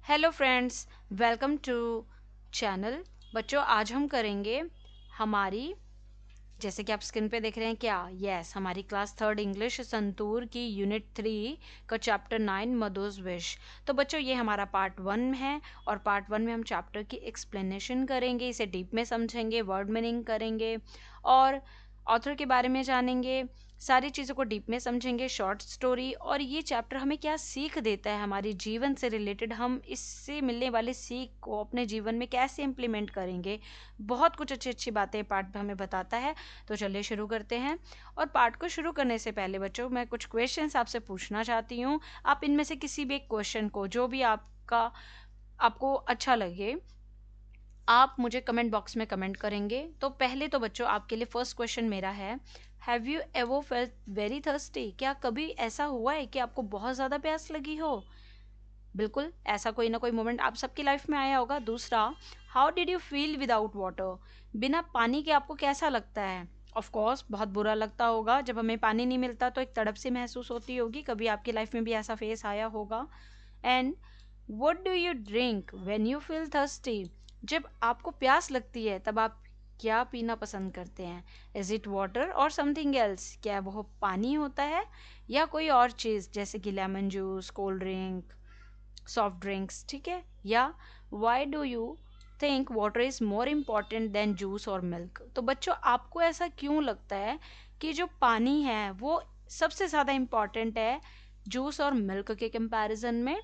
Hello friends, welcome to channel. बच्चों, आज हम करेंगे हमारी, जैसे कि आप स्क्रीन पे देख रहे हैं क्या, हमारी क्लास थर्ड इंग्लिश संतूर की यूनिट 3 का चैप्टर 9 मधुस विश। तो बच्चों, ये हमारा पार्ट 1 है और पार्ट 1 में हम चैप्टर की एक्सप्लेनेशन करेंगे, इसे डीप में समझेंगे, वर्ड मीनिंग करेंगे और ऑथर के बारे में जानेंगे। सारी चीज़ों को डीप में समझेंगे, शॉर्ट स्टोरी, और ये चैप्टर हमें क्या सीख देता है हमारे जीवन से रिलेटेड, हम इससे मिलने वाली सीख को अपने जीवन में कैसे इम्प्लीमेंट करेंगे। बहुत कुछ अच्छी अच्छी बातें पार्ट हमें बताता है। तो चलिए शुरू करते हैं। और पार्ट को शुरू करने से पहले बच्चों, मैं कुछ क्वेश्चंस आपसे पूछना चाहती हूँ। आप इनमें से किसी भी एक क्वेश्चन को, जो भी आपको अच्छा लगे, आप मुझे कमेंट बॉक्स में कमेंट करेंगे। तो पहले तो बच्चों, आपके लिए फर्स्ट क्वेश्चन मेरा है, have you ever felt very thirsty? क्या कभी ऐसा हुआ है कि आपको बहुत ज़्यादा प्यास लगी हो? बिल्कुल, ऐसा कोई ना कोई मोमेंट आप सबकी लाइफ में आया होगा। दूसरा, how did you feel without water? बिना पानी के आपको कैसा लगता है? ऑफ कोर्स बहुत बुरा लगता होगा। जब हमें पानी नहीं मिलता तो एक तड़प सी महसूस होती होगी। कभी आपकी लाइफ में भी ऐसा फेस आया होगा। And what do you drink when you feel thirsty? जब आपको प्यास लगती है तब आप क्या पीना पसंद करते हैं? इज इट वाटर और समथिंग एल्स? क्या वो पानी होता है या कोई और चीज़, जैसे कि lemon juice, cold drink, soft drinks, ठीक है? या why do you think water is more important than juice और मिल्क? तो बच्चों, आपको ऐसा क्यों लगता है कि जो पानी है वो सबसे ज़्यादा इम्पॉर्टेंट है जूस और मिल्क के कंपैरिजन में?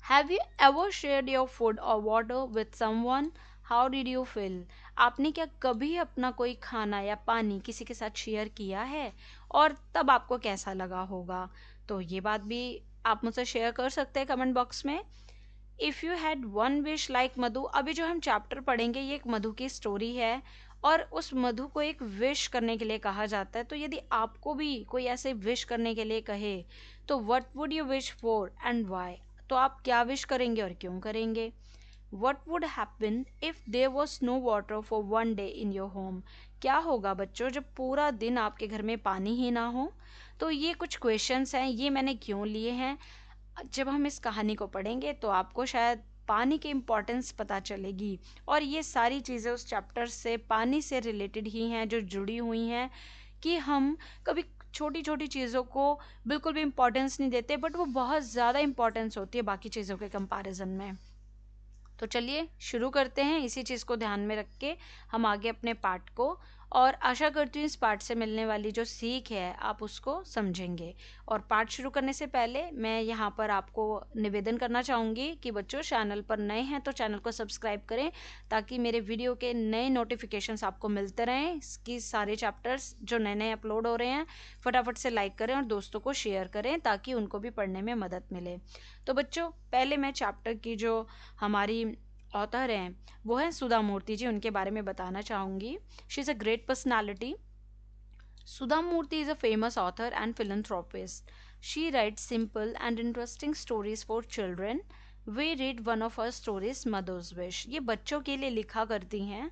Have you ever shared your food और water with someone? How did you feel? आपने क्या कभी अपना कोई खाना या पानी किसी के साथ शेयर किया है और तब आपको कैसा लगा होगा? तो ये बात भी आप मुझसे शेयर कर सकते हैं कमेंट बॉक्स में। If you had one wish like Madhu, अभी जो हम चैप्टर पढ़ेंगे ये एक मधु की स्टोरी है और उस मधु को एक विश करने के लिए कहा जाता है। तो यदि आपको भी कोई ऐसे विश करने के लिए कहे तो what would you wish for and why? तो आप क्या विश करेंगे और क्यों करेंगे? What would happen if there was no water for one day in your home? क्या होगा बच्चों जब पूरा दिन आपके घर में पानी ही ना हो? तो ये कुछ क्वेश्चंस हैं, ये मैंने क्यों लिए हैं। जब हम इस कहानी को पढ़ेंगे तो आपको शायद पानी की इम्पोर्टेंस पता चलेगी और ये सारी चीज़ें उस चैप्टर से, पानी से रिलेटेड ही हैं, जो जुड़ी हुई हैं कि हम कभी छोटी छोटी चीज़ों को बिल्कुल भी इम्पोर्टेंस नहीं देते, बट वो बहुत ज़्यादा इम्पोर्टेंस होती है बाकी चीज़ों के कंपैरिजन में। तो चलिए शुरू करते हैं। इसी चीज़ को ध्यान में रख के हम आगे अपने पाठ को, और आशा करती हूँ इस पाठ से मिलने वाली जो सीख है आप उसको समझेंगे। और पाठ शुरू करने से पहले मैं यहाँ पर आपको निवेदन करना चाहूँगी कि बच्चों, चैनल पर नए हैं तो चैनल को सब्सक्राइब करें ताकि मेरे वीडियो के नए नोटिफिकेशंस आपको मिलते रहें। इसकी सारे चैप्टर्स जो नए नए अपलोड हो रहे हैं, फटाफट से लाइक करें और दोस्तों को शेयर करें ताकि उनको भी पढ़ने में मदद मिले। तो बच्चों, पहले मैं चैप्टर की जो हमारी ऑथर हैं वो हैं सुधा मूर्ति जी, उनके बारे में बताना चाहूँगी। She is a great personality. Sudha Murthy is a famous author and philanthropist. She writes simple and interesting stories for children. We read one of her stories, Mother's Wish. ये बच्चों के लिए लिखा करती हैं।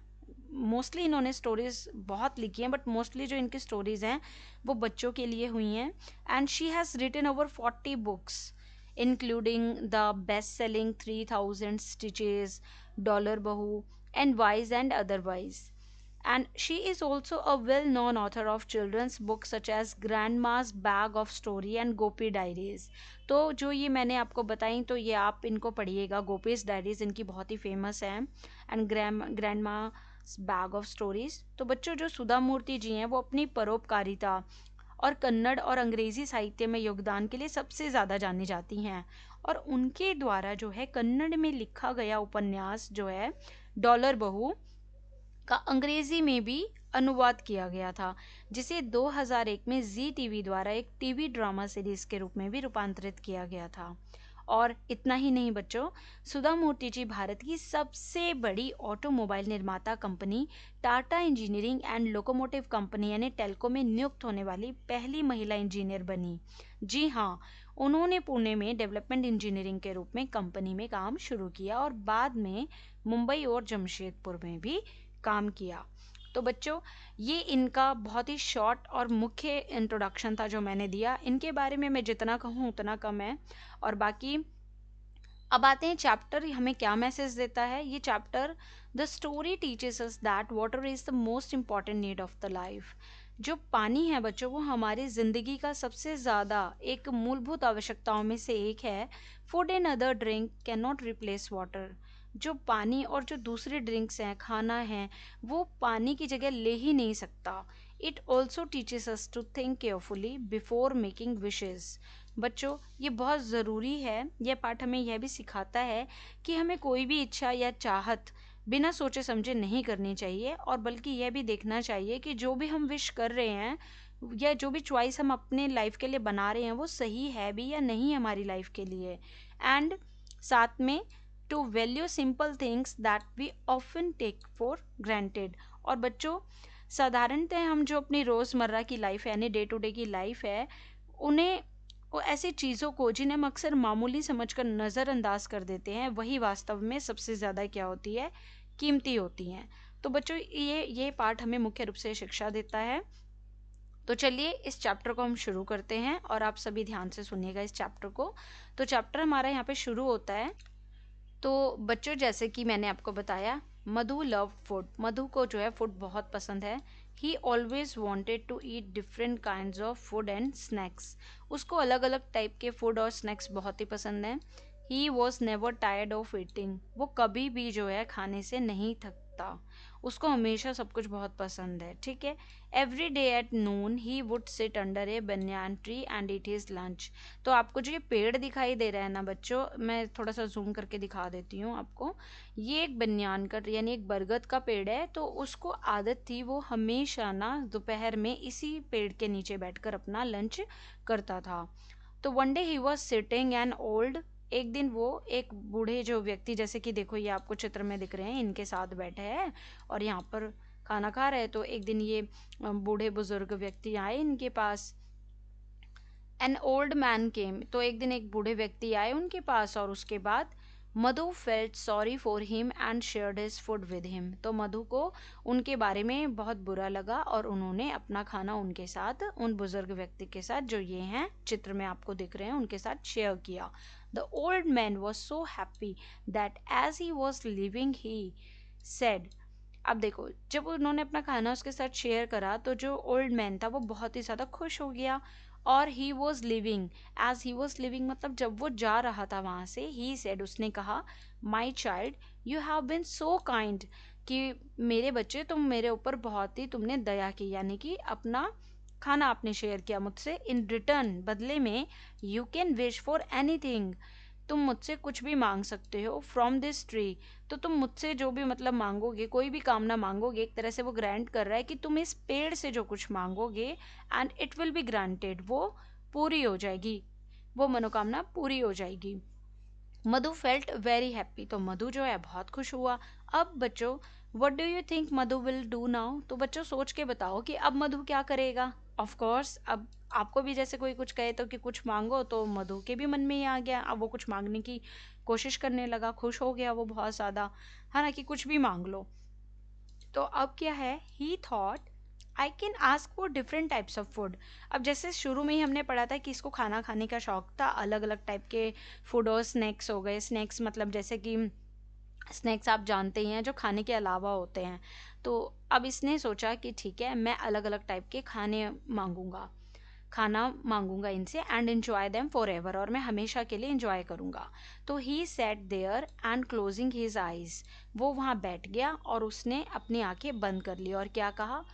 मोस्टली इन्होंने स्टोरीज बहुत लिखी हैं, बट मोस्टली जो इनकी स्टोरीज हैं वो बच्चों के लिए हुई हैं। And she has written over 40 books including the best-selling 3000 Stitches, Dollar Bahu, and Wise and Otherwise. And she is also a well-known author of children's books such as Grandma's Bag of Story and Gopi Diaries. तो जो ये मैंने आपको बताई तो ये आप इनको पढ़िएगा। गोपीज डायरीज इनकी बहुत ही फेमस है, and grandma bag of stories. तो बच्चों, जो सुधा मूर्ति जी हैं वो अपनी परोपकारिता और कन्नड़ और अंग्रेजी साहित्य में योगदान के लिए सबसे ज़्यादा जानी जाती हैं। और उनके द्वारा जो है कन्नड़ में लिखा गया उपन्यास जो है डॉलर बहू का अंग्रेजी में भी अनुवाद किया गया था, जिसे 2001 में जी टीवी द्वारा एक टीवी ड्रामा सीरीज के रूप में भी रूपांतरित किया गया था। और इतना ही नहीं बच्चों, सुधा मूर्ति जी भारत की सबसे बड़ी ऑटोमोबाइल निर्माता company Tata engineering and locomotive company यानी टेल्को में नियुक्त होने वाली पहली महिला इंजीनियर बनी। जी हाँ, उन्होंने पुणे में डेवलपमेंट इंजीनियरिंग के रूप में कंपनी में काम शुरू किया और बाद में मुंबई और जमशेदपुर में भी काम किया। तो बच्चों, ये इनका बहुत ही शॉर्ट और मुख्य इंट्रोडक्शन था जो मैंने दिया। इनके बारे में मैं जितना कहूँ उतना कम है। और बाकी अब आते हैं चैप्टर हमें क्या मैसेज देता है। ये chapter, the story teaches us that water is the most important need of the life. जो पानी है बच्चों, वो हमारी जिंदगी का सबसे ज्यादा एक मूलभूत आवश्यकताओं में से एक है। Food and other drink can not replace water. जो पानी और जो दूसरे ड्रिंक्स हैं, खाना है, वो पानी की जगह ले ही नहीं सकता। It also teaches us to think carefully before making wishes. बच्चों, ये बहुत ज़रूरी है। यह पाठ हमें यह भी सिखाता है कि हमें कोई भी इच्छा या चाहत बिना सोचे समझे नहीं करनी चाहिए, और बल्कि यह भी देखना चाहिए कि जो भी हम विश कर रहे हैं या जो भी चॉइस हम अपने लाइफ के लिए बना रहे हैं वो सही है भी या नहीं हमारी लाइफ के लिए। एंड साथ में to value simple things that we often take for granted. और बच्चों, साधारणतः हम जो अपनी रोज़मर्रा की लाइफ है, यानी डे टू डे की लाइफ है, उन्हें, वो ऐसी चीज़ों को जिन्हें हम अक्सर मामूली समझकर नज़रअंदाज कर देते हैं, वही वास्तव में सबसे ज़्यादा क्या होती है, कीमती होती हैं। तो बच्चों, ये पाठ हमें मुख्य रूप से शिक्षा देता है। तो चलिए इस चैप्टर को हम शुरू करते हैं, और आप सभी ध्यान से सुनिएगा इस चैप्टर को। तो चैप्टर हमारा यहाँ पे शुरू होता है। तो बच्चों, जैसे कि मैंने आपको बताया, मधु लव फूड। मधु को जो है फूड बहुत पसंद है। He always wanted to eat different kind of food and snacks. उसको अलग अलग टाइप के फूड और स्नैक्स बहुत ही पसंद हैं। He was never tired of eating. वो कभी भी जो है खाने से नहीं थकता। उसको हमेशा सब कुछ बहुत पसंद है, ठीक है। Every day at noon he would sit under a banyan tree and eat his lunch. तो आपको जो ये पेड़ दिखाई दे रहा है ना बच्चों, मैं थोड़ा सा जूम करके दिखा देती हूँ आपको। ये एक बनियान का यानी एक बरगद का पेड़ है। तो उसको आदत थी, वो हमेशा ना दोपहर में इसी पेड़ के नीचे बैठकर अपना लंच करता था। तो one day he was sitting an old. एक दिन वो एक बूढ़े जो व्यक्ति, जैसे कि देखो ये आपको चित्र में दिख रहे हैं, इनके साथ बैठे हैं और यहाँ पर खाना खा रहे हैं। तो एक दिन ये बूढ़े बुजुर्ग व्यक्ति आए इनके पास। An old man came. तो एक दिन एक बूढ़े व्यक्ति आए उनके पास, और उसके बाद Madhu felt sorry for him and shared his food with him. तो मधु को उनके बारे में बहुत बुरा लगा, और उन्होंने अपना खाना उनके साथ, उन बुजुर्ग व्यक्ति के साथ जो ये हैं चित्र में आपको दिख रहे हैं, उनके साथ शेयर किया। The old man was so happy that as he was living he said. अब देखो, जब उन्होंने अपना खाना उसके साथ शेयर करा, तो जो ओल्ड मैन था वो बहुत ही ज़्यादा खुश हो गया। और he was living, as he was living मतलब जब वो जा रहा था वहाँ से, ही सेड, उसने कहा, my child you have been so kind. कि मेरे बच्चे, तुम मेरे ऊपर बहुत ही तुमने दया की, यानी कि अपना खाना आपने शेयर किया मुझसे। इन रिटर्न, बदले में, you can wish for anything. तुम मुझसे कुछ भी मांग सकते हो फ्रॉम दिस ट्री। तो तुम मुझसे जो भी मतलब मांगोगे, कोई भी कामना मांगोगे, एक तरह से वो ग्रांट कर रहा है कि तुम इस पेड़ से जो कुछ मांगोगे, and it will be granted, वो पूरी हो जाएगी, वो मनोकामना पूरी हो जाएगी। Madhu felt very happy. तो मधु जो है बहुत खुश हुआ। अब बच्चों, what do you think Madhu will do now? तो बच्चों सोच के बताओ कि अब मधु क्या करेगा। ऑफ कोर्स, अब आपको भी जैसे कोई कुछ कहे तो कि कुछ मांगो, तो मधु के भी मन में ही आ गया। अब वो कुछ मांगने की कोशिश करने लगा, खुश हो गया वो बहुत ज़्यादा, है ना, कि कुछ भी मांग लो। तो अब क्या है, ही thought I can ask for different types of food. अब जैसे शुरू में ही हमने पढ़ा था कि इसको खाना खाने का शौक था, अलग अलग टाइप के फूड और स्नैक्स हो गए। स्नैक्स मतलब जैसे कि स्नैक्स आप जानते ही हैं जो खाने के अलावा होते हैं। तो अब इसने सोचा कि ठीक है, मैं अलग अलग टाइप के खाना मांगूंगा इनसे, and enjoy them for ever, और मैं हमेशा के लिए एंजॉय करूंगा। तो he sat there and closing his eyes. वो वहाँ बैठ गया और उसने अपनी आंखें बंद कर ली, और क्या कहा,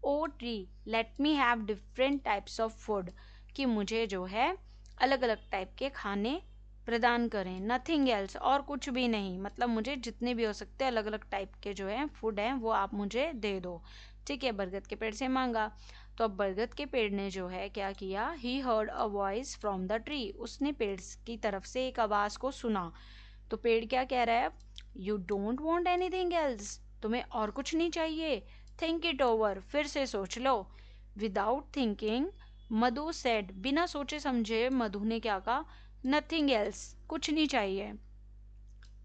oh tree let me have different types of food. कि मुझे जो है अलग अलग टाइप के खाने प्रदान करें, नथिंग एल्स, और कुछ भी नहीं, मतलब मुझे जितने भी हो सकते अलग अलग टाइप के जो है फूड हैं वो आप मुझे दे दो। ठीक है, बरगद के पेड़ से मांगा। तो अब बरगद के पेड़ ने जो है क्या किया, he heard a voice from the tree. उसने पेड़ की तरफ से एक आवाज को सुना। तो पेड़ क्या कह रहा है, you don't want anything else. तुम्हें और कुछ नहीं चाहिए, थिंक इट ओवर, फिर से सोच लो। विदाउट थिंकिंग, मधु सेड, बिना सोचे समझे मधु ने क्या कहा, नथिंग एल्स, कुछ नहीं चाहिए।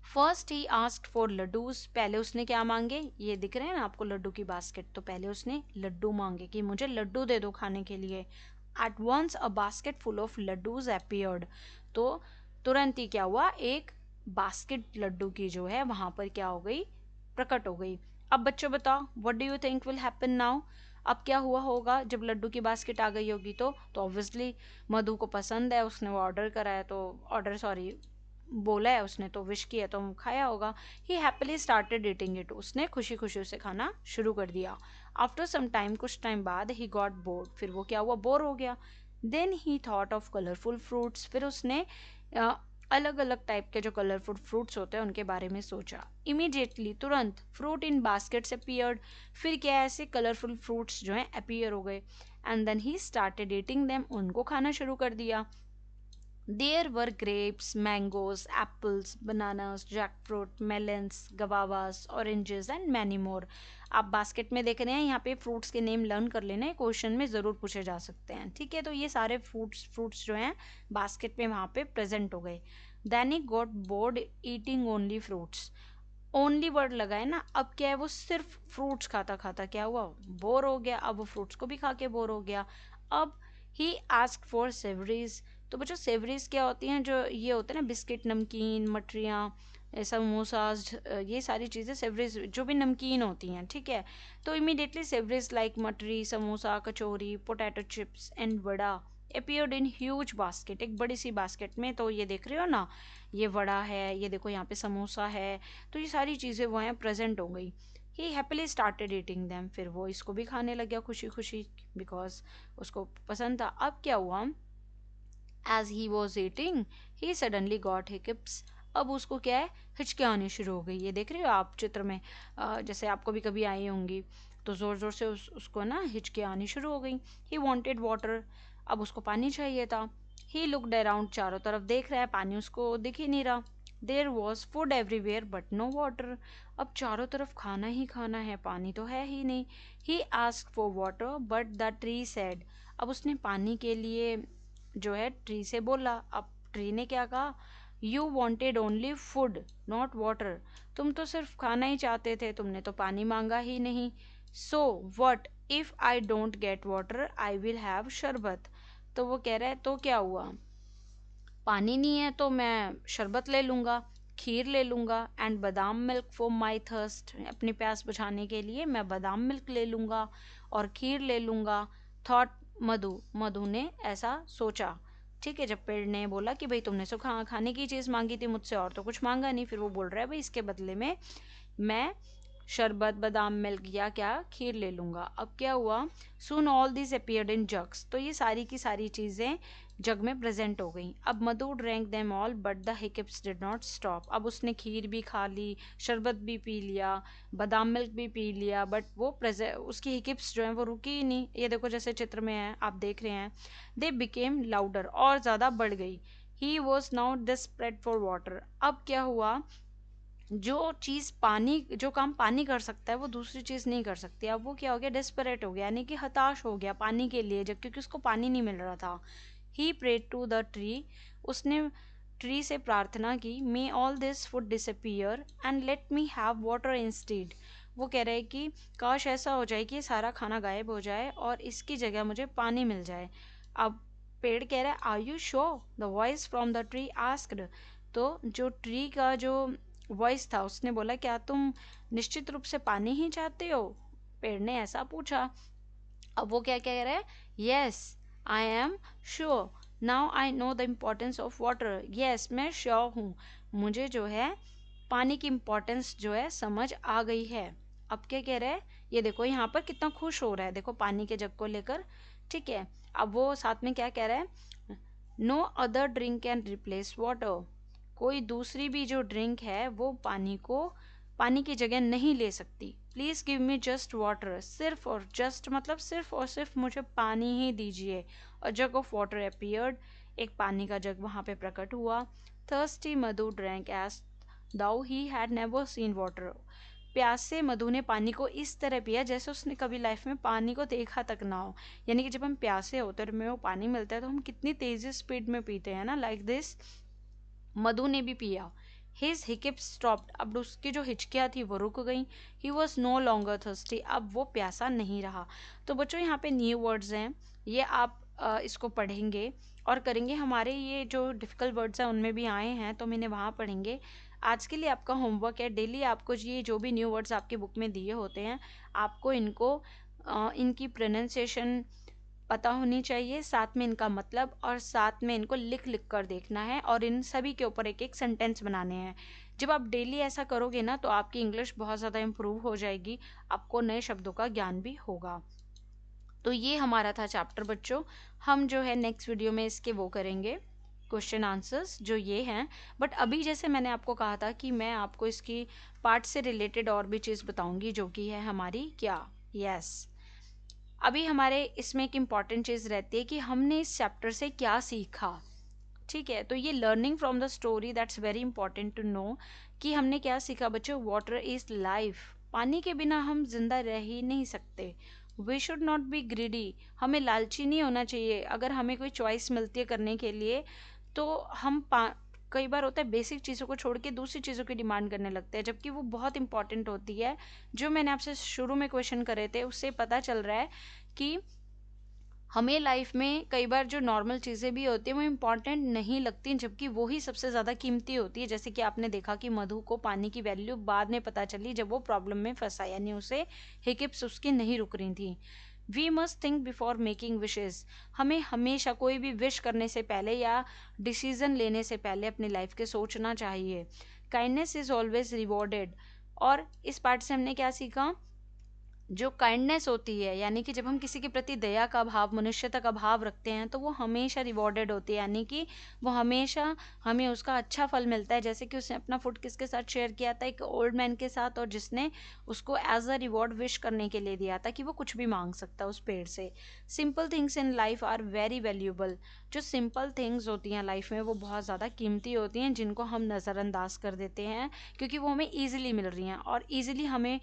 First he asked for laddoos. पहले उसने क्या मांगे, ये दिख रहे हैं ना आपको लड्डू की बास्केट, तो पहले उसने लड्डू मांगे कि मुझे लड्डू दे दो खाने के लिए। At once a basket full of laddoos appeared. तो तुरंत ही क्या हुआ, एक बास्केट लड्डू की जो है वहां पर क्या हो गई, प्रकट हो गई। अब बच्चों बताओ, what do you think will happen now? अब क्या हुआ होगा जब लड्डू की बास्केट आ गई होगी? तो ऑब्वियसली मधु को पसंद है, उसने वो ऑर्डर करा है, तो ऑर्डर सॉरी बोला है उसने, तो विश किया तो खाया होगा। ही हैप्पीली स्टार्टेड ईटिंग इट, उसने खुशी खुशी उसे खाना शुरू कर दिया। आफ्टर सम टाइम, कुछ टाइम बाद, ही गॉट बोर्ड, फिर वो क्या हुआ, बोर हो गया। Then he thought of colourful fruits, फिर उसने अलग अलग टाइप के जो कलरफुल फ्रूट्स होते हैं उनके बारे में सोचा। इमीडिएटली, तुरंत, फ्रूट इन बास्केट्स अपीयर्ड, फिर क्या ऐसे कलरफुल फ्रूट्स जो हैं अपीयर हो गए। And then he started eating them, उनको खाना शुरू कर दिया। There were grapes, mangoes, apples, bananas, jackfruit, melons, guavas, oranges and many more. आप बास्केट में देख रहे हैं, यहाँ पे फ्रूट्स के नेम लर्न कर लेना, क्वेश्चन में ज़रूर पूछे जा सकते हैं। ठीक है, तो ये सारे फ्रूट्स जो हैं बास्केट में वहाँ पे प्रेजेंट हो गए। Then he got bored eating only fruits, only word लगा है ना, अब क्या है, वो सिर्फ फ्रूट्स खाता खाता क्या हुआ, बोर हो गया। अब वो फ्रूट्स को भी खा के बोर हो गया। अब ही आस्क्ड फॉर सेवरीज, तो बच्चों सेवरीज क्या होती हैं, जो ये होते हैं ना, बिस्किट, नमकीन, मठरियाँ, समोसाज, ये सारी चीज़ें सेवरीज जो भी नमकीन होती हैं। ठीक है, तो immediately savouries like mathri, samosa, kachori, potato chips and vada appeared in huge basket, एक बड़ी सी बास्केट में। तो ये देख रहे हो ना, ये वड़ा है, ये देखो यहाँ पे समोसा है, तो ये सारी चीज़ें वो हैं प्रेजेंट हो गई। ही हैप्पीली स्टार्टेड ईटिंग दैम, फिर वो इसको भी खाने लग गया खुशी खुशी, बिकॉज उसको पसंद था। अब क्या हुआ, as he was eating he suddenly got hiccups, अब उसको क्या है, हिचकियाँ आनी शुरू हो गई। ये देख रहे हो आप चित्र में, जैसे आपको भी कभी आई होंगी, तो ज़ोर ज़ोर से उसको ना हिचकियाँ आनी शुरू हो गई। ही वॉन्टेड वाटर, अब उसको पानी चाहिए था। ही लुकड अराउंड, चारों तरफ देख रहा है, पानी उसको दिख ही नहीं रहा। There was food everywhere but no water, अब चारों तरफ खाना ही खाना है, पानी तो है ही नहीं। He asked for water but the tree said, अब उसने पानी के लिए जो है ट्री से बोला। अब ट्री ने क्या कहा, you wanted only food not water, तुम तो सिर्फ खाना ही चाहते थे, तुमने तो पानी मांगा ही नहीं। So what if I don't get water I will have शरबत, तो वो कह रहा है तो क्या हुआ, पानी नहीं है तो मैं शरबत ले लूँगा, खीर ले लूँगा, एंड बादाम मिल्क फॉर माई थर्स्ट, अपनी प्यास बुझाने के लिए मैं बादाम मिल्क ले लूँगा और खीर ले लूँगा। थॉट मधु, मधु ने ऐसा सोचा। ठीक है, जब पेड़ ने बोला कि भाई तुमने तो खाने की चीज़ मांगी थी मुझसे, और तो कुछ मांगा नहीं, फिर वो बोल रहा है भाई इसके बदले में मैं शरबत, बादाम मिल्क या क्या खीर ले लूँगा। अब क्या हुआ, सून all this appeared in jugs, तो ये सारी की सारी चीज़ें जग में प्रेजेंट हो गई। अब Madhu drank them all but the hiccups did not stop, अब उसने खीर भी खा ली, शरबत भी पी लिया, बादाम मिल्क भी पी लिया, बट वो उसकी हिकप्स जो हैं वो रुकी ही नहीं। ये देखो जैसे चित्र में है, आप देख रहे हैं, दे बिकेम लाउडर, और ज़्यादा बढ़ गई। He was now desperate for water, अब क्या हुआ, जो चीज़ पानी, जो काम पानी कर सकता है वो दूसरी चीज़ नहीं कर सकती। अब वो क्या हो गया, डेस्परेट हो गया, यानी कि हताश हो गया पानी के लिए, जब क्योंकि उसको पानी नहीं मिल रहा था। He prayed to the tree, उसने ट्री से प्रार्थना की, may all this food disappear and let me have water instead, वो कह रहे हैं कि काश ऐसा हो जाए कि ये सारा खाना गायब हो जाए और इसकी जगह मुझे पानी मिल जाए। अब पेड़ कह रहा है, are you sure, the voice from the tree asked, तो जो ट्री का जो वॉइस था उसने बोला, क्या तुम निश्चित रूप से पानी ही चाहते हो, पेड़ ने ऐसा पूछा। अब वो क्या कह रहा है, yes I am sure, now I know the importance of water, yes मैं श्योर हूँ, मुझे जो है पानी की इम्पोर्टेंस जो है समझ आ गई है। अब क्या कह रहा है, ये देखो यहाँ पर कितना खुश हो रहा है, देखो पानी के जग को लेकर। ठीक है, अब वो साथ में क्या कह रहा है, no other drink can replace water, कोई दूसरी भी जो ड्रिंक है वो पानी की जगह नहीं ले सकती। Please give me just water, सिर्फ और जस्ट मतलब सिर्फ और सिर्फ मुझे पानी ही दीजिए। A jug of water appeared, एक पानी का जग वहाँ पे प्रकट हुआ। Thirsty Madhu drank as though he had never seen water, प्यासे मधु ने पानी को इस तरह पिया जैसे उसने कभी लाइफ में पानी को देखा तक ना हो। यानी कि जब हम प्यासे होते हैं और हमें वो पानी मिलता है तो हम कितनी तेज़ी स्पीड में पीते हैं ना, लाइक दिस मधु ने भी पिया। हिज हिकप स्टॉप्ड, अब उसकी जो हिचकियाँ थी वो रुक गई। He was no longer thirsty, अब वो प्यासा नहीं रहा। तो बच्चों यहाँ पे न्यू वर्ड्स हैं, ये आप इसको पढ़ेंगे और करेंगे। हमारे ये जो डिफ़िकल्ट वर्ड्स हैं उनमें भी आए हैं तो हम इन्हें वहाँ पढ़ेंगे। आज के लिए आपका होमवर्क है, डेली आपको ये जो भी न्यू वर्ड्स आपकी बुक में दिए होते हैं, आपको इनकी प्रोनाउंसिएशन पता होनी चाहिए, साथ में इनका मतलब, और साथ में इनको लिख लिख कर देखना है और इन सभी के ऊपर एक एक सेंटेंस बनाने हैं। जब आप डेली ऐसा करोगे ना तो आपकी इंग्लिश बहुत ज़्यादा इम्प्रूव हो जाएगी, आपको नए शब्दों का ज्ञान भी होगा। तो ये हमारा था चैप्टर बच्चों। हम जो है नेक्स्ट वीडियो में इसके वो करेंगे क्वेश्चन आंसर्स जो ये हैं। बट अभी जैसे मैंने आपको कहा था कि मैं आपको इसकी पार्ट से रिलेटेड और भी चीज़ बताऊंगी जो कि है हमारी क्या, यस अभी हमारे इसमें एक इम्पॉर्टेंट चीज़ रहती है कि हमने इस चैप्टर से क्या सीखा। ठीक है, तो ये learning from the story that's very important to know कि हमने क्या सीखा बच्चों। वाटर इज लाइफ, पानी के बिना हम जिंदा रह ही नहीं सकते। We should not be greedy, हमें लालची नहीं होना चाहिए। अगर हमें कोई चॉइस मिलती है करने के लिए तो कई बार होता है बेसिक चीज़ों को छोड़ के दूसरी चीज़ों की डिमांड करने लगते हैं, जबकि वो बहुत इंपॉर्टेंट होती है। जो मैंने आपसे शुरू में क्वेश्चन करे थे उससे पता चल रहा है कि हमें लाइफ में कई बार जो नॉर्मल चीज़ें भी होती हैं वो इम्पॉर्टेंट नहीं लगती, जबकि वो ही सबसे ज़्यादा कीमती होती है। जैसे कि आपने देखा कि मधु को पानी की वैल्यू बाद में पता चली जब वो प्रॉब्लम में फंसा, यानी उसे हिकअप्स उसकी नहीं रुक रही थी। We must think before making wishes, हमें हमेशा कोई भी विश करने से पहले या डिसीजन लेने से पहले अपनी लाइफ के सोचना चाहिए। काइंडनेस इज़ ऑलवेज रिवॉर्डेड, और इस पार्ट से हमने क्या सीखा, जो काइंडनेस होती है यानी कि जब हम किसी के प्रति दया का भाव, मनुष्यता का भाव रखते हैं तो वो हमेशा रिवॉर्डेड होती है, यानी कि वो हमेशा हमें उसका अच्छा फल मिलता है। जैसे कि उसने अपना फूड किसके साथ शेयर किया था, एक ओल्ड मैन के साथ, और जिसने उसको एज अ रिवॉर्ड विश करने के लिए दिया था कि वो कुछ भी मांग सकता है उस पेड़ से। Simple things in life are very valuable, जो सिंपल थिंग्स होती हैं लाइफ में वो बहुत ज़्यादा कीमती होती हैं, जिनको हम नज़रअंदाज कर देते हैं क्योंकि वो हमें ईजिली मिल रही हैं। और ईजिली हमें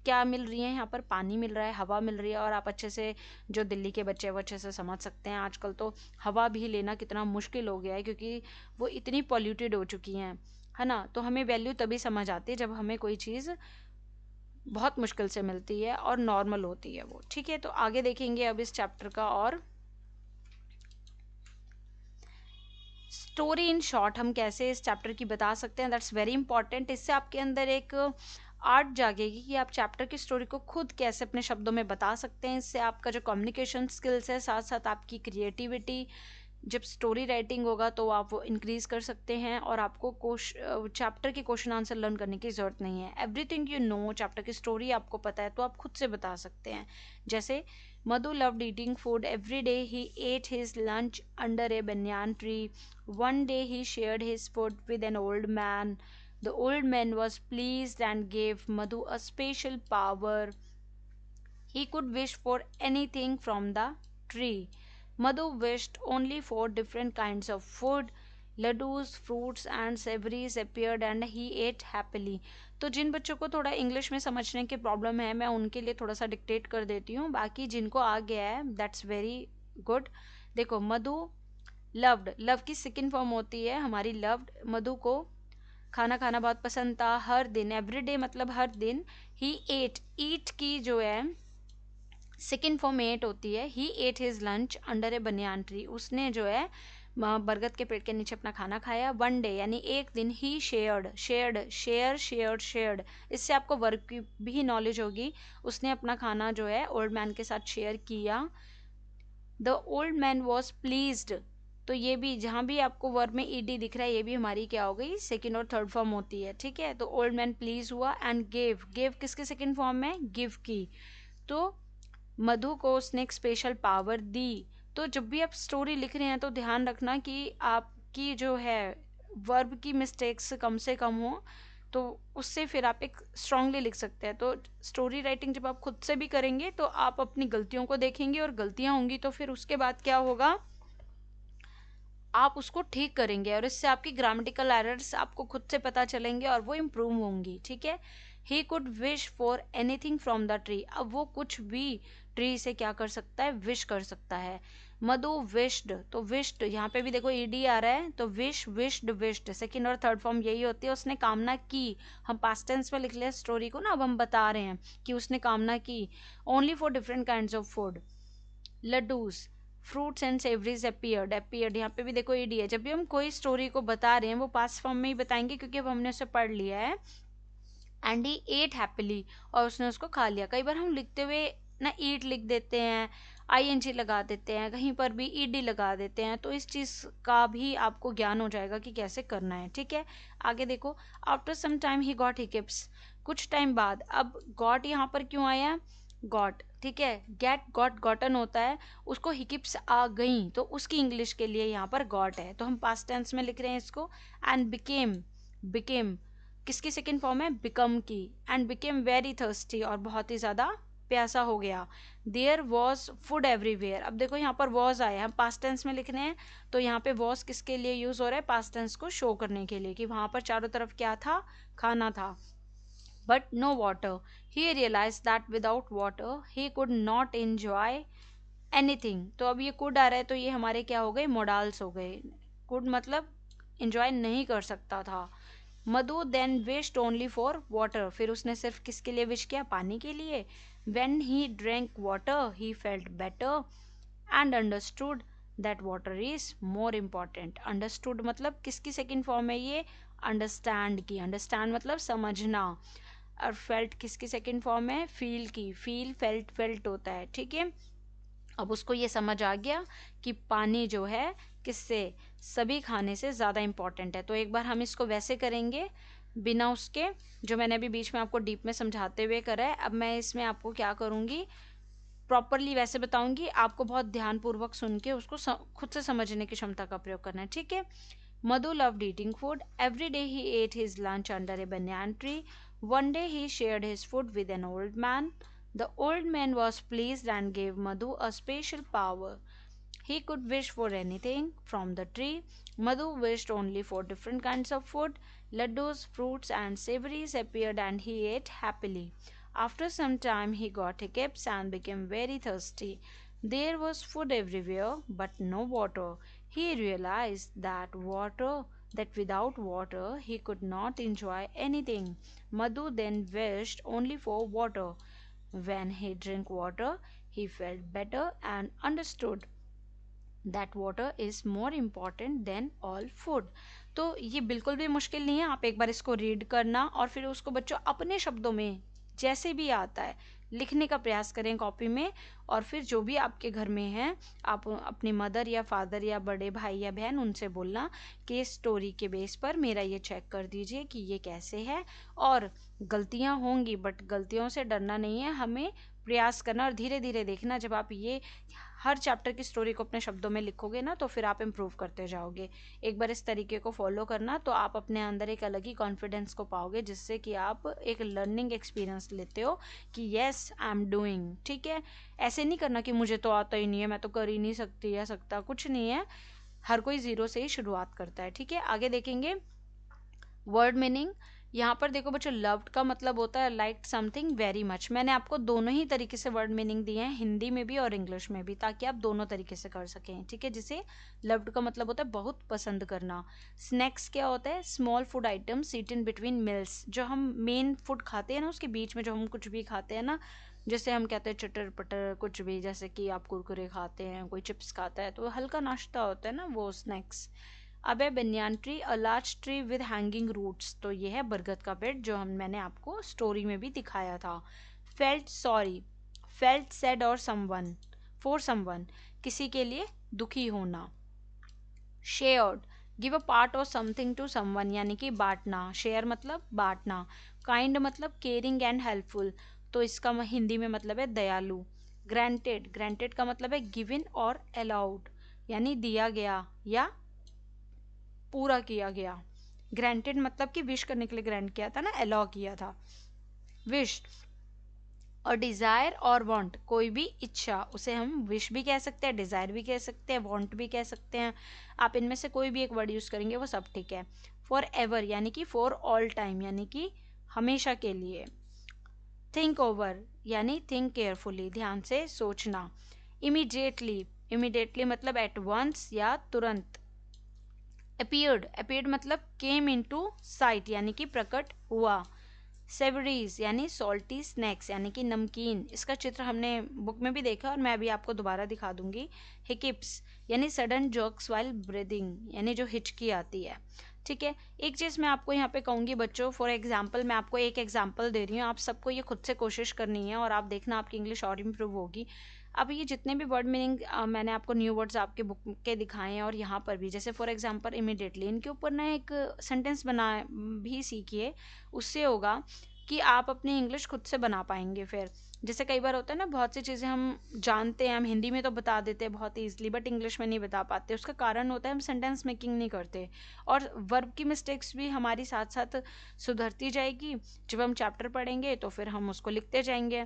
क्या मिल रही है, यहाँ पर पानी मिल रहा है, हवा मिल रही है। और आप अच्छे से, जो दिल्ली के बच्चे हैं वो अच्छे से समझ सकते हैं, आजकल तो हवा भी लेना कितना मुश्किल हो गया है क्योंकि वो इतनी पॉल्यूटेड हो चुकी हैं, है ना। तो हमें वैल्यू तभी समझ आती है जब हमें कोई चीज़ बहुत मुश्किल से मिलती है और नॉर्मल होती है वो। ठीक है, तो आगे देखेंगे अब इस चैप्टर का। और स्टोरी इन शॉर्ट हम कैसे इस चैप्टर की बता सकते हैं, दैट्स वेरी इंपॉर्टेंट। इससे आपके अंदर एक आर्ट जागेगी कि आप चैप्टर की स्टोरी को खुद कैसे अपने शब्दों में बता सकते हैं। इससे आपका जो कम्युनिकेशन स्किल्स है, साथ साथ आपकी क्रिएटिविटी, जब स्टोरी राइटिंग होगा तो आप वो इंक्रीज कर सकते हैं। और आपको चैप्टर के क्वेश्चन आंसर लर्न करने की ज़रूरत नहीं है। एवरीथिंग यू नो, चैप्टर की स्टोरी आपको पता है तो आप खुद से बता सकते हैं। जैसे Madhu loved eating food every day. He ate his lunch under a banyan tree. One day he shared his food with an old man. The old man was pleased and gave Madhu a special power. He could wish for anything from the tree. Madhu wished only for different kinds of food. Laddus, fruits and savories appeared and he ate happily. तो जिन बच्चों को थोड़ा English में समझने की problem है मैं उनके लिए थोड़ा सा डिक्टेट कर देती हूँ, बाकी जिनको आ गया है दैट्स वेरी गुड। देखो, मधु लव्ड, लव की सेकंड फॉर्म होती है हमारी लव्ड। मधु को खाना खाना बहुत पसंद था, हर दिन, एवरीडे मतलब हर दिन। ही एट, ईट की जो है सेकेंड फॉर्म एट होती है। He ate his lunch under a banyan tree, उसने जो है बरगद के पेड़ के नीचे अपना खाना खाया। वन डे यानी एक दिन। He shared, shared, share, shared, shared, इससे आपको वर्क की भी नॉलेज होगी। उसने अपना खाना जो है ओल्ड मैन के साथ शेयर किया। The old man was pleased, तो ये भी जहाँ भी आपको वर्ब में ईडी दिख रहा है ये भी हमारी क्या हो गई, सेकेंड और थर्ड फॉर्म होती है। ठीक है, तो ओल्ड मैन प्लीज हुआ। एंड गेव, गेव किसके सेकेंड फॉर्म में, गिव की। तो मधु को उसने एक स्पेशल पावर दी। तो जब भी आप स्टोरी लिख रहे हैं तो ध्यान रखना कि आपकी जो है वर्ब की मिस्टेक्स कम से कम हो, तो उससे फिर आप एक स्ट्रांगली लिख सकते हैं। तो स्टोरी राइटिंग जब आप खुद से भी करेंगे तो आप अपनी गलतियों को देखेंगे, और गलतियां होंगी तो फिर उसके बाद क्या होगा, आप उसको ठीक करेंगे और इससे आपकी ग्रामेटिकल एरर्स आपको खुद से पता चलेंगे और वो इम्प्रूव होंगी। ठीक है, he could wish for anything from the tree, अब वो कुछ भी ट्री से क्या कर सकता है, विश कर सकता है। मधु विश्ड, तो विश्ड यहाँ पे भी देखो ईडी आ रहा है, तो विश, विश्ड, विश्ड, सेकेंड और थर्ड फॉर्म यही होती है। उसने कामना की, हम पास्ट टेंस में लिख लिया स्टोरी को ना, अब हम बता रहे हैं कि उसने कामना की। Only for different kind of food. Laddoos, fruits and savouries appeared, appeared यहाँ पे भी देखो ईडी है। जब भी हम कोई स्टोरी को बता रहे हैं वो पास्ट फॉर्म में ही बताएंगे क्योंकि अब हमने उसे पढ़ लिया है। एंड ही एट हैप्पीली, और उसने उसको खा लिया। कई बार हम लिखते हुए ना ईट लिख देते हैं, आईएनजी लगा देते हैं, कहीं पर भी ईडी लगा देते हैं, तो इस चीज का भी आपको ज्ञान हो जाएगा कि कैसे करना है। ठीक है, आगे देखो। After some time he got hiccups, कुछ टाइम बाद। अब गॉट यहाँ पर क्यों आया, गॉट, ठीक है, गेट गॉट गॉटन होता है, उसको हिकअप्स आ गई तो उसकी इंग्लिश के लिए यहाँ पर गॉट है, तो हम पास्ट टेंस में लिख रहे हैं इसको। एंड बिकेम, बिकेम किसकी सेकेंड फॉर्म है, बिकम की। एंड बिकेम वेरी थर्स्टी, और बहुत ही ज्यादा प्यासा हो गया। देयर वॉज फूड एवरीवेयर, अब देखो यहाँ पर वॉज आया, हम पास्ट टेंस में लिख रहे हैं तो यहाँ पे वॉज किसके लिए यूज हो रहा है, पास्ट टेंस को शो करने के लिए कि वहां पर चारों तरफ क्या था, खाना था। But no water, he realise that without water he could not enjoy anything. तो अब ये कुड आ रहा है तो ये हमारे क्या हो गए, मोडाल्स हो गए। कुड मतलब एंजॉय नहीं कर सकता था। Madhu then wished only for water, फिर उसने सिर्फ किसके लिए विश किया, पानी के लिए। When he drank water he felt better and understood that water is more important. Understood मतलब किसकी सेकेंड फॉर्म है ये, अंडरस्टैंड की। अंडरस्टैंड मतलब समझना। और फेल्ट किसकी सेकेंड फॉर्म है, फील की। फील फेल्ट, फेल्ट होता है। ठीक है, अब उसको ये समझ आ गया कि पानी जो है किससे, सभी खाने से ज़्यादा इम्पॉर्टेंट है। तो एक बार हम इसको वैसे करेंगे बिना उसके, जो मैंने अभी बीच में आपको डीप में समझाते हुए करा है। अब मैं इसमें आपको क्या करूँगी, प्रॉपरली वैसे बताऊंगी, आपको बहुत ध्यानपूर्वक सुन के उसको खुद से समझने की क्षमता का प्रयोग करना है। ठीक है। Madhu loved eating food. Every day he ate his lunch under a banyan tree. One day he shared his food with an old man. The old man was pleased and gave Madhu a special power. He could wish for anything from the tree. Madhu wished only for different kinds of food. Laddus, fruits, and savories appeared and he ate happily. After some time, he got hiccups and became very thirsty. There was food everywhere, but no water. He realized that without water, he could not enjoy anything. Madhu then wished only for water. When he drank water, he felt better and understood that water is more important than all food. तो ये बिल्कुल भी मुश्किल नहीं है, आप एक बार इसको रीड करना और फिर उसको बच्चों अपने शब्दों में जैसे भी आता है लिखने का प्रयास करें कॉपी में। और फिर जो भी आपके घर में है, आप अपनी मदर या फादर या बड़े भाई या बहन उनसे बोलना कि इस स्टोरी के बेस पर मेरा ये चेक कर दीजिए कि ये कैसे है। और गलतियां होंगी बट गलतियों से डरना नहीं है, हमें प्रयास करना और धीरे धीरे देखना। जब आप ये हर चैप्टर की स्टोरी को अपने शब्दों में लिखोगे ना तो फिर आप इम्प्रूव करते जाओगे। एक बार इस तरीके को फॉलो करना तो आप अपने अंदर एक अलग ही कॉन्फिडेंस को पाओगे, जिससे कि आप एक लर्निंग एक्सपीरियंस लेते हो कि येस आई एम डूइंग। ठीक है, ऐसे नहीं करना कि मुझे तो आता ही नहीं है, मैं तो कर ही नहीं सकती या सकता, कुछ नहीं है। हर कोई जीरो से ही शुरुआत करता है। ठीक है, आगे देखेंगे वर्ड मीनिंग। यहाँ पर देखो बच्चों, लव्ड का मतलब होता है लाइक समथिंग वेरी मच। मैंने आपको दोनों ही तरीके से वर्ड मीनिंग दिए हैं, हिंदी में भी और इंग्लिश में भी, ताकि आप दोनों तरीके से कर सकें। ठीक है, जिसे लव्ड का मतलब होता है बहुत पसंद करना। स्नैक्स क्या होता है, small food items eaten between meals, जो हम मेन फूड खाते हैं ना उसके बीच में जो हम कुछ भी खाते हैं ना, जैसे हम कहते हैं चटर पटर कुछ भी, जैसे कि आप कुरकुरे खाते हैं, कोई चिप्स खाता है, तो हल्का नाश्ता होता है ना वो स्नैक्स। अब है banyan tree, a large tree with hanging roots, तो ये है बरगद का पेड़ जो मैंने आपको स्टोरी में भी दिखाया था। फेल्ट सॉरी, फेल्ट सैड और समवन, फॉर समवन, किसी के लिए दुखी होना। शेयर्ड, गिव अ पार्ट और समथिंग टू समवन, यानी कि बांटना। शेयर मतलब बांटना। काइंड मतलब केयरिंग एंड हेल्पफुल, तो इसका हिंदी में मतलब है दयालु। ग्रांटेड, ग्रांटेड का मतलब है गिवन और अलाउड, यानी दिया गया या पूरा किया गया। ग्रांटेड मतलब कि विश करने के लिए ग्रांट किया था ना, अलाउ किया था। विश और डिजायर और वांट, कोई भी इच्छा, उसे हम विश भी कह सकते हैं, डिजायर भी कह सकते हैं, वांट भी कह सकते हैं। आप इनमें से कोई भी एक वर्ड यूज करेंगे वो सब ठीक है। फॉर एवर यानी कि फॉर ऑल टाइम, यानी कि हमेशा के लिए। थिंक ओवर यानी थिंक केयरफुली, ध्यान से सोचना। इमीडिएटली, इमीडिएटली मतलब एट वंस या तुरंत। अपीयर्ड, अपीयर्ड मतलब केम इनटू साइट, यानी कि प्रकट हुआ। सेवरीज यानी सॉल्टी स्नैक्स यानी कि नमकीन, इसका चित्र हमने बुक में भी देखा और मैं अभी आपको दोबारा दिखा दूंगी। हिकिप्स यानी सडन जर्क्स वाइल ब्रीदिंग यानी जो हिचकी आती है। ठीक है, एक चीज मैं आपको यहाँ पे कहूंगी बच्चों, फॉर एग्जाम्पल मैं आपको एक एग्जाम्पल दे रही हूँ, आप सबको ये खुद से कोशिश करनी है और आप देखना आपकी इंग्लिश और इम्प्रूव होगी। अब ये जितने भी वर्ड मीनिंग मैंने आपको न्यू वर्ड्स आपके बुक के दिखाए हैं और यहाँ पर भी, जैसे फॉर एग्जांपल इमीडिएटली, इनके ऊपर ना एक सेंटेंस बना भी सीखिए। उससे होगा कि आप अपनी इंग्लिश खुद से बना पाएंगे। फिर जैसे कई बार होता है ना, बहुत सी चीज़ें हम जानते हैं, हम हिंदी में तो बता देते हैं बहुत ईजिली, बट इंग्लिश में नहीं बता पाते। उसका कारण होता है हम सेंटेंस मेकिंग नहीं करते, और वर्ब की मिस्टेक्स भी हमारी साथ साथ सुधरती जाएगी। जब हम चैप्टर पढ़ेंगे तो फिर हम उसको लिखते जाएंगे।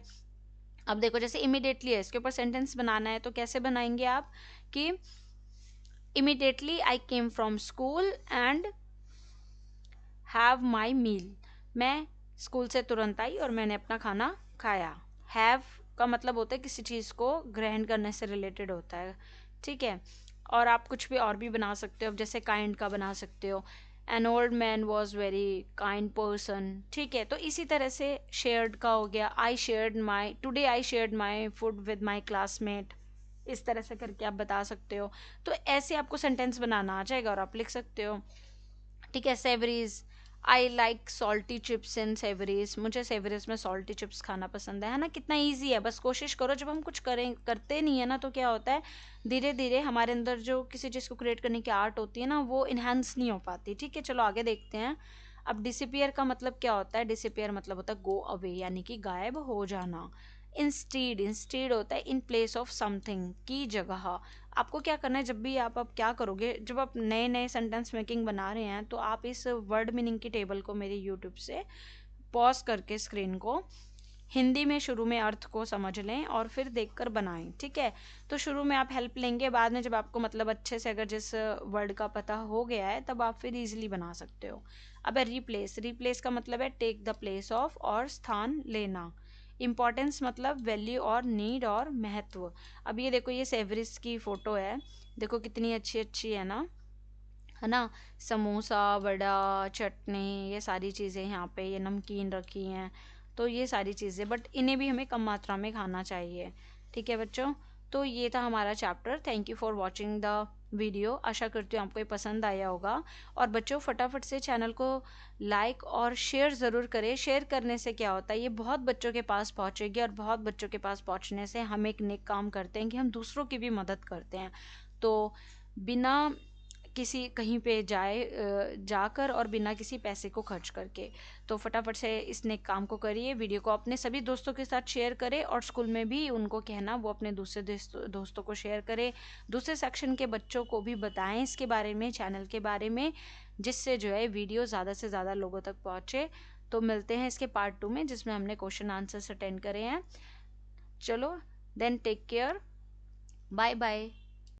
अब देखो जैसे इमिडिएटली है, इसके ऊपर सेंटेंस बनाना है तो कैसे बनाएंगे आप कि immediately I came from school and have my meal. मैं स्कूल से तुरंत आई और मैंने अपना खाना खाया। हैव का मतलब होता है किसी चीज़ को ग्रहण करने से रिलेटेड होता है। ठीक है, और आप कुछ भी और भी बना सकते हो, जैसे काइंड का बना सकते हो, N old man was very kind person. ठीक है, तो इसी तरह से शेयर्ड का हो गया, I shared my today I shared my food with my classmate. इस तरह से करके आप बता सकते हो। तो ऐसे आपको सेंटेंस बनाना आ जाएगा और आप लिख सकते हो। ठीक है, savouries, I like salty chips in savouries. मुझे सेवरीज में सॉल्टी चिप्स खाना पसंद है ना। कितना ईजी है, बस कोशिश करो। जब हम कुछ करते नहीं है ना, तो क्या होता है, धीरे धीरे हमारे अंदर जो किसी चीज़ को क्रिएट करने की आर्ट होती है ना, वो इन्हांस नहीं हो पाती। ठीक है, चलो आगे देखते हैं। अब डिसअपियर का मतलब क्या होता है? डिसअपियर मतलब होता है गो अवे, यानी कि गायब हो जाना। इंस्टीड, इंस्टीड होता है इन प्लेस ऑफ समथिंग, की जगह। आपको क्या करना है, जब भी आप अब क्या करोगे, जब आप नए नए सेंटेंस मेकिंग बना रहे हैं, तो आप इस वर्ड मीनिंग की टेबल को मेरे यूट्यूब से पॉज करके स्क्रीन को हिंदी में शुरू में अर्थ को समझ लें और फिर देखकर बनाएं। ठीक है, तो शुरू में आप हेल्प लेंगे, बाद में जब आपको मतलब अच्छे से अगर जिस वर्ड का पता हो गया है, तब आप फिर इजीली बना सकते हो। अब है रिप्लेस, रिप्लेस का मतलब है टेक द प्लेस ऑफ, और स्थान लेना। इम्पॉर्टेंस मतलब वैल्यू और नीड और महत्व। अब ये देखो, ये सेवरिस की फोटो है, देखो कितनी अच्छी अच्छी है ना। समोसा, वड़ा, चटनी, ये सारी चीज़ें यहाँ पे, ये नमकीन रखी हैं। तो ये सारी चीज़ें, बट इन्हें भी हमें कम मात्रा में खाना चाहिए। ठीक है बच्चों, तो ये था हमारा chapter. Thank you for watching the video. आशा करती हूँ आपको ये पसंद आया होगा। और बच्चों फटाफट से चैनल को लाइक और शेयर ज़रूर करें। शेयर करने से क्या होता है, ये बहुत बच्चों के पास पहुँचेगी, और बहुत बच्चों के पास पहुँचने से हम एक नेक काम करते हैं कि हम दूसरों की भी मदद करते हैं। तो बिना किसी कहीं पे जाकर और बिना किसी पैसे को खर्च करके, तो फटाफट से इस नेक काम को करिए। वीडियो को अपने सभी दोस्तों के साथ शेयर करें, और स्कूल में भी उनको कहना वो अपने दूसरे दोस्तों को शेयर करें। दूसरे सेक्शन के बच्चों को भी बताएं इसके बारे में, चैनल के बारे में, जिससे जो है वीडियो ज़्यादा से ज़्यादा लोगों तक पहुँचे। तो मिलते हैं इसके पार्ट 2 में, जिसमें हमने क्वेश्चन आंसर्स अटेंड करे हैं। चलो then, take care, bye bye.